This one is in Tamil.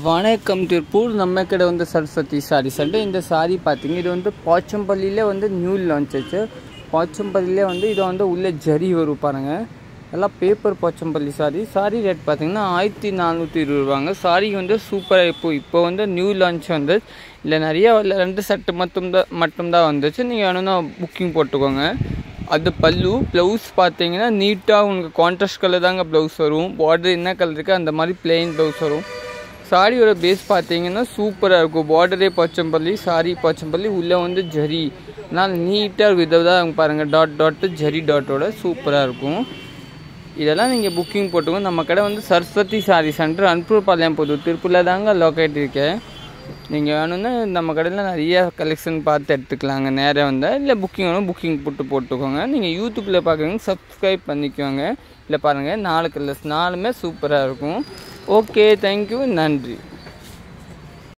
வணக்கம் திருப்பூர். நம்ம கடை வந்து சரஸ்வதி சாரி சென்டர். இந்த சாரி பார்த்தீங்க, இது வந்து போச்சம்பள்ளியிலே வந்து நியூ லான்ச் ஆச்சு. போச்சம்பள்ளியிலே வந்து இதை வந்து உள்ளே ஜரி வரும் பாருங்கள். எல்லாம் பேப்பர் போச்சம்பள்ளி சாரி ரேட் பார்த்தீங்கன்னா 1420 ரூபாங்க. சாரி வந்து சூப்பராக இப்போ வந்து நியூ லான்ச் வந்து இல்லை நிறையா இல்லை 2 செட்டு மட்டும்தான் வந்துச்சு. நீங்கள் வேணும்னா புக்கிங் போட்டுக்கோங்க. அது பல்லு. ப்ளவுஸ் பார்த்தீங்கன்னா நீட்டாக உங்களுக்கு கான்ட்ராஸ்ட் கலர் தாங்க ப்ளவுஸ் வரும். பார்டர் என்ன கலர் இருக்குது அந்த மாதிரி பிளெயின் ப்ளவுஸ் வரும். சாரியோட பேஸ் பார்த்தீங்கன்னா சூப்பராக இருக்கும். பார்டரே போச்சம்பள்ளி, சாரி போச்சம்பள்ளி, உள்ளே வந்து ஜரி, நான் நீட்டாக விதவிதாக பாருங்கள். டாட் ஜரி டாட்டோட சூப்பராக இருக்கும். இதெல்லாம் நீங்கள் புக்கிங் போட்டுக்கோங்க. நம்ம கடை வந்து சரஸ்வதி சாரி சென்டர், அன்பூர்பாளையம் புதூர், திருப்பூரில் தாங்க லொக்கேட் இருக்கேன். நீங்கள் வேணும்னா நம்ம கடையில் நிறையா கலெக்ஷன் பார்த்து எடுத்துக்கலாங்க. நேராக வந்தால் இல்லை புக்கிங் வேணும் புக்கிங் போட்டுக்கோங்க. நீங்கள் யூடியூப்பில் பார்க்குறீங்க சப்ஸ்கிரைப் பண்ணிக்கோங்க. இல்லை பாருங்கள் 4 கலர்ஸ் 4மே சூப்பராக இருக்கும். ஓகே, தேங்க்யூ, நன்றி.